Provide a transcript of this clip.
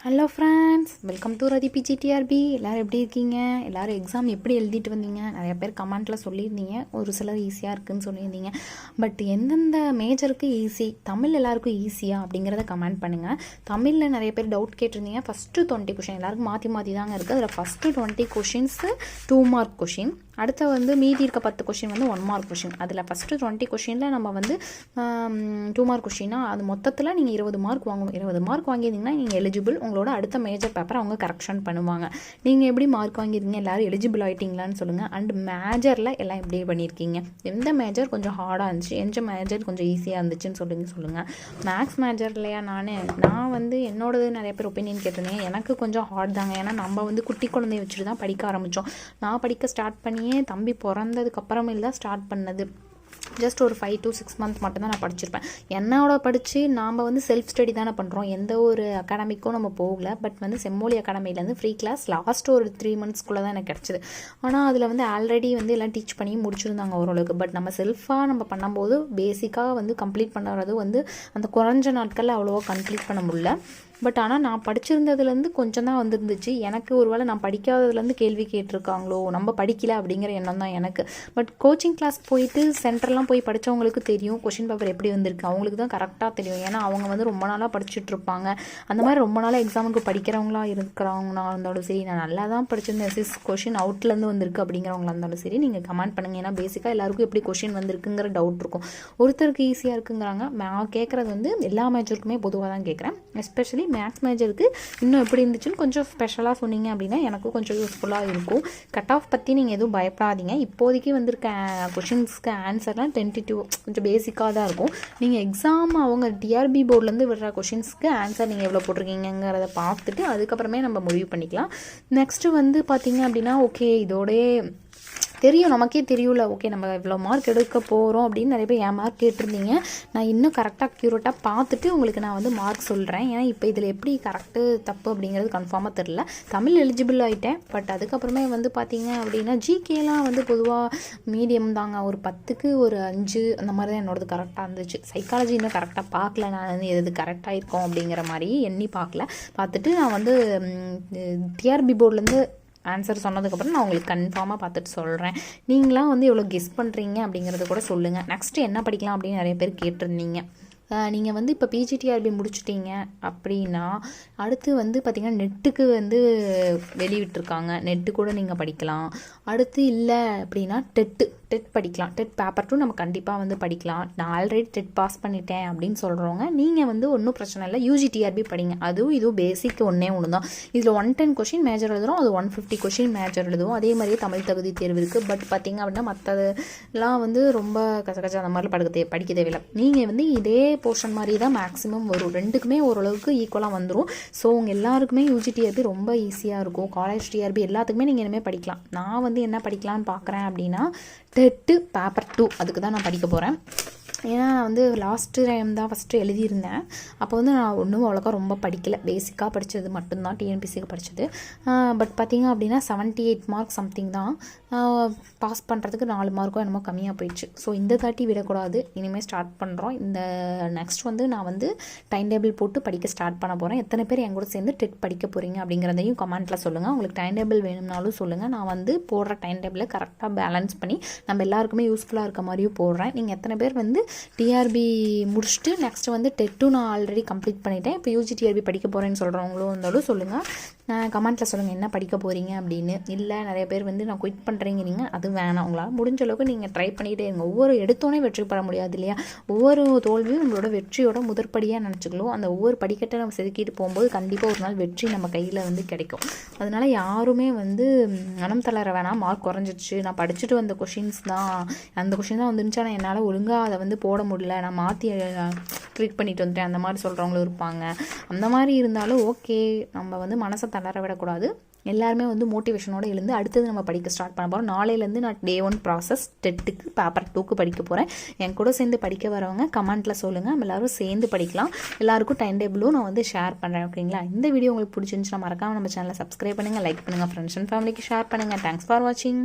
Hello friends, welcome to Rati PGTRB. எல்லோரும் எப்படி இருக்கீங்க? எல்லோரும் எக்ஸாம் எப்படி எழுதிட்டு வந்தீங்க? நிறைய பேர் கமெண்ட்டில் சொல்லியிருந்தீங்க. ஒரு சிலர் ஈஸியாக இருக்குதுன்னு சொல்லியிருந்தீங்க. பட் எந்தெந்த மேஜருக்கு ஈஸி, தமிழ் எல்லாருக்கும் ஈஸியாக அப்படிங்கிறத கமெண்ட் பண்ணுங்கள். தமிழில் நிறைய பேர் டவுட் கேட்டிருந்தீங்க. ஃபஸ்ட்டு 20 கொஷின் எல்லாருக்கும் மாற்றி தாங்க இருக்குது. அதில் ஃபஸ்ட்டு 20 கொஷின்ஸு 2 மார்க் கொஷின். அடுத்து மீதி இருக்க 10 கொஷின் 1 மார்க் கொஷின். அதில் ஃபஸ்ட்டு 20 கொஷினில் நம்ம 2 மார்க் கொஷின்னா அது மொத்தத்தில் நீங்கள் 20 மார்க் வாங்கணும். 20 மார்க் வாங்கியிருந்தீங்கன்னா நீங்கள் எலிஜிபிள். உங்களோட அடுத்த மேஜர் பேப்பர் அவங்க கரெக்ஷன் பண்ணுவாங்க. நீங்கள் எப்படி மார்க் வாங்கியிருக்கீங்க, எல்லோரும் எலிஜிபிள் ஆகிட்டீங்களான்னு சொல்லுங்கள். அண்ட் மேஜரில் எல்லாம் எப்படி பண்ணியிருக்கீங்க, எந்த மேஜர் கொஞ்சம் ஹார்டாக இருந்துச்சு, எந்த மேஜர் கொஞ்சம் ஈஸியாக இருந்துச்சுன்னு சொல்லுங்கள். மேக்ஸ் மேஜர் இல்லையா? நான் என்னோடது நிறைய பேர் ஒப்பீனியன் கேட்டிருந்தீங்க. எனக்கு கொஞ்சம் ஹார்ட் தாங்க. ஏன்னா நம்ம குட்டி குழந்தைய வச்சுட்டு தான் படிக்க ஆரம்பித்தோம். நான் படிக்க ஸ்டார்ட் பண்ணி தம்பி பிறந்ததுக்கு அப்புறமேல தான் ஸ்டார்ட் பண்ணது. ஜஸ்ட் ஒரு 5 to 6 months மட்டும்தான் நான் படிச்சிருப்பேன். என்னோட படித்து நாம் செல்ஃப் ஸ்டடி தானே பண்ணுறோம். எந்த ஒரு அகாடமிக்கும் நம்ம போகல. பட் செம்மொழி அகாடமிலேருந்து ஃப்ரீ கிளாஸ் லாஸ்ட் ஒரு 3 monthsக்குள்ளே தான் எனக்கு கிடச்சிது. ஆனால் அதில் ஆல்ரெடி எல்லாம் டீச் பண்ணி முடிச்சிருந்தாங்க ஓரளவுக்கு. பட் நம்ம செல்ஃபாக நம்ம பண்ணும்போது பேசிக்காக கம்ப்ளீட் பண்ணுறது அந்த குறைஞ்ச நாட்களில் அவ்வளோவா கம்ப்ளீட் பண்ண முடியல. பட் ஆனால் நான் படிச்சிருந்ததுலேருந்து கொஞ்சம் தான் வந்துருந்துச்சு. எனக்கு ஒருவேளை நான் படிக்காததுலேருந்து கேள்வி கேட்டிருக்காங்களோ, நம்ம படிக்கல அப்படிங்கிற எண்ணம் தான் எனக்கு. பட் கோச்சிங் கிளாஸ் போயிட்டு சென்டர்லாம் போய் படித்தவங்களுக்கு தெரியும் கொஷின் பேப்பர் எப்படி வந்திருக்கு. அவங்களுக்கு தான் கரெக்டாக தெரியும். ஏன்னா அவங்க ரொம்ப நாளாக படிச்சுட்டு இருப்பாங்க. அந்த மாதிரி ரொம்ப நாளாக எக்ஸாமுக்கு படிக்கிறவங்களா இருக்கிறவங்களா இருந்தாலும் சரி, நான் நல்லா தான் படிச்சிருந்தேன், கொஷின் அவுட்லேருந்து வந்திருக்கு அப்படிங்கிறவங்களா இருந்தாலும் சரி, நீங்கள் கமெண்ட் பண்ணுங்கள். ஏன்னா பேசிக்காக எல்லாருக்கும் எப்படி கொஷின் வந்திருக்குங்கிற டவுட் இருக்கும். ஒருத்தருக்கு ஈஸியாக இருக்குங்கிறாங்க. நான் கேட்குறது எல்லா மேஜருக்குமே பொதுவாக தான் கேட்குறேன். எஸ்பெஷலி மேக்ஸ் மேஜருக்கு இன்னும் எப்படி இருந்துச்சுன்னு கொஞ்சம் ஸ்பெஷலாக சொன்னீங்க அப்படின்னா எனக்கும் கொஞ்சம் யூஸ்ஃபுல்லாக இருக்கும். கட் ஆஃப் பற்றி நீங்கள் எதுவும் பயப்படாதீங்க. இப்போதைக்கு வந்திருக்க கொஷின்ஸ்க்கு ஆன்சர்லாம் டென்டேட்டிவ் கொஞ்சம் பேசிக்காக தான் இருக்கும். நீங்கள் எக்ஸாம் அவங்க டிஆர்பி போர்ட்லேருந்து விடுற கொஷின்ஸ்க்கு ஆன்சர் நீங்கள் எவ்வளோ போட்டிருக்கீங்கிறத பார்த்துட்டு அதுக்கப்புறமே நம்ம முடிவு பண்ணிக்கலாம். நெக்ஸ்ட்டு பார்த்தீங்க அப்படின்னா ஓகே, இதோடய தெரியும், நமக்கே தெரியும்ல. ஓகே, நம்ம இவ்வளோ மார்க் எடுக்க போகிறோம் அப்படின்னு நிறைய பேர் என் மார்க் கேட்டிருந்தீங்க. நான் இன்னும் கரெக்டாக அக்யூரேட்டாக பார்த்துட்டு உங்களுக்கு நான் மார்க் சொல்கிறேன். ஏன்னா இப்போ இதில் எப்படி கரெக்டு தப்பு அப்படிங்கிறது கன்ஃபார்மாக தெரில. தமிழ் எலிஜிபிள் ஆகிட்டேன். பட் அதுக்கப்புறமே பார்த்தீங்க அப்படின்னா ஜிகேலாம் பொதுவாக மீடியம் தாங்க. ஒரு 10க்கு ஒரு 5 அந்த மாதிரி தான் என்னோடது கரெக்டாக இருந்துச்சு. சைக்காலஜி இன்னும் கரெக்டாக பார்க்கல. நான் எது கரெக்டாக இருக்கும் அப்படிங்கிற மாதிரி எண்ணி பார்த்துட்டு நான் டிஆர்பி போர்ட்லேருந்து ஆன்சர் சொன்னதுக்கப்புறம் நான் உங்களுக்கு கன்ஃபார்மாக பார்த்துட்டு சொல்கிறேன். நீங்களாம் எவ்வளோ கெஸ் பண்ணுறீங்க அப்படிங்கிறத கூட சொல்லுங்கள். நெக்ஸ்ட்டு என்ன படிக்கலாம் அப்படின்னு நிறைய பேர் கேட்டிருந்தீங்க. நீங்கள் இப்போ பிஜிடிஆர்பி முடிச்சிட்டிங்க அப்படின்னா அடுத்து பார்த்திங்கன்னா நெட்டுக்கு வெளியிட்டிருக்காங்க. நெட்டு கூட நீங்கள் படிக்கலாம். அடுத்து இல்லை அப்படின்னா டெட் படிக்கலாம். டெட் பேப்பர் 2 நம்ம கண்டிப்பாக படிக்கலாம். நான் ஆல்ரெடி டெட் பாஸ் பண்ணிட்டேன் அப்படின்னு சொல்கிறவங்க நீங்கள் ஒன்றும் பிரச்சனை இல்லை, யூஜிடிஆர்பி படிங்க. இதுவும் பேசிக் ஒன்று தான். இதில் 110 கொஷின் மேஜர் எழுதுகிறோம், அது 150 கொஷின் மேஜர் எழுதுவோம். அதே மாதிரியே தமிழ் தகுதி தேர்வு இருக்குது. பட் பார்த்திங்க அப்படின்னா மற்றதெல்லாம் ரொம்ப கச்ச அந்த மாதிரி படிக்க தேவையில்லை. நீங்கள் இதே போர்ஷன் மாதிரி தான் மேக்ஸிமம் வரும். ரெண்டுக்குமே ஓரளவுக்கு ஈக்குவலாக வந்துடும். ஸோ உங்கள் எல்லாருக்குமே யூஜிடிஆர்பி ரொம்ப ஈஸியாக இருக்கும். காலேஜ் டிஆர்பி எல்லாத்துக்குமே நீங்கள் இனிமேல் படிக்கலாம். நான் என்ன படிக்கலான்னு பார்க்குறேன் அப்படின்னா டெட்டு பேப்பர் 2 அதுக்கு தான் நான் படிக்க போகிறேன். ஏன்னா நான் லாஸ்ட்டு டைம் தான் ஃபஸ்ட்டு எழுதியிருந்தேன். அப்போ நான் ஒன்றும் அவ்வளோக்கா ரொம்ப படிக்கலை. பேசிக்காக படித்தது மட்டும்தான் டிஎன்பிசிக்கு படித்தது. பட் பார்த்திங்க அப்படின்னா 78 மார்க் சம்திங் தான். பாஸ் பண்ணுறதுக்கு 4 மார்க்கோ என்னமோ கம்மியாக போயிடுச்சு. ஸோ இந்த 30 விடக்கூடாது. இனிமேல் ஸ்டார்ட் பண்ணுறோம். இந்த நெக்ஸ்ட் நான் டைம் டேபிள் போட்டு படிக்க ஸ்டார்ட் பண்ண போகிறேன். எத்தனை பேர் என் கூட சேர்ந்து டெட் படிக்க போகிறீங்க அப்படிங்கிறதையும் கமெண்ட்டில் சொல்லுங்கள். உங்களுக்கு டைம் டேபிள் வேணும்னாலும் சொல்லுங்கள். நான் போடுற டைம் டேபிளை கரெக்டாக பேலன்ஸ் பண்ணி நம்ம எல்லாருக்குமே யூஸ்ஃபுல்லாக இருக்க மாதிரியும் போடுறேன். நீங்கள் எத்தனை பேர் டிஆர்பி முடிச்சுட்டு நெக்ஸ்ட்டு டெட்டும் நான் ஆல்ரெடி கம்ப்ளீட் பண்ணிட்டேன், இப்போ யூஜிடிஆர்பி படிக்க போகிறேன்னு சொல்கிறவங்களும் இருந்தாலும் சொல்லுங்கள். கமெண்ட்டில் சொல்லுங்கள் என்ன படிக்க போகிறீங்க அப்படின்னு. இல்லை நிறைய பேர் நான் குயிட் பண்ணுறீங்க, அது வேணாம். உங்களால் முடிஞ்ச அளவுக்கு நீங்கள் ட்ரை பண்ணிகிட்டே இருங்க. ஒவ்வொரு எடுத்தோன்னே வெற்றி பெற முடியாது இல்லையா? ஒவ்வொரு தோல்வியும் நம்மளோட வெற்றியோட முதற்படியாக நினச்சிக்கலாம். அந்த ஒவ்வொரு படிக்கட்டை நம்ம செதுக்கிட்டு போகும்போது கண்டிப்பாக ஒரு நாள் வெற்றி நம்ம கையில் கிடைக்கும். அதனால் யாருமே மனம் தளர வேணாம். மார்க் குறைஞ்சிச்சு, நான் படிச்சுட்டு வந்த கொஷின்ஸ் தான், அந்த கொஷின் தான் வந்துருந்துச்சு, ஆனால் என்னால் ஒழுங்காக அதை போட முடியல, நான் மாற்றி ட்ரீட் பண்ணிட்டு வந்துட்டேன், அந்த மாதிரி சொல்கிறவங்களும் இருப்பாங்க. அந்த மாதிரி இருந்தாலும் ஓகே, நம்ம மனசை தளர விடக்கூடாது. எல்லாருமே மோட்டிவேஷனோடு எழுந்து அடுத்தது நம்ம படிக்க ஸ்டார்ட் பண்ண போகிறோம். நாளையிலேருந்து நான் Day 1 ப்ராசஸ் டெட்டுக்கு பேப்பர் 2க்கு படிக்க போகிறேன். என் கூட சேர்ந்து படிக்க வரவங்க கமெண்ட்டில் சொல்லுங்கள். நம்ம எல்லோரும் சேர்ந்து படிக்கலாம். எல்லாருக்கும் டைம் டேபிளும் நான் ஷேர் பண்ணுறேன். ஓகேங்களா? இந்த வீடியோ உங்களுக்கு பிடிச்சிருந்துச்சுன்னா மறக்காமல் நம்ம சேனலை சப்ஸ்கிரைப் பண்ணுங்கள், லைக் பண்ணுங்கள், ஃப்ரெண்ட்ஸ் அண்ட் ஃபேமிலிக்கு ஷேர் பண்ணுங்கள். தேங்க்ஸ் ஃபார் வாட்சிங்.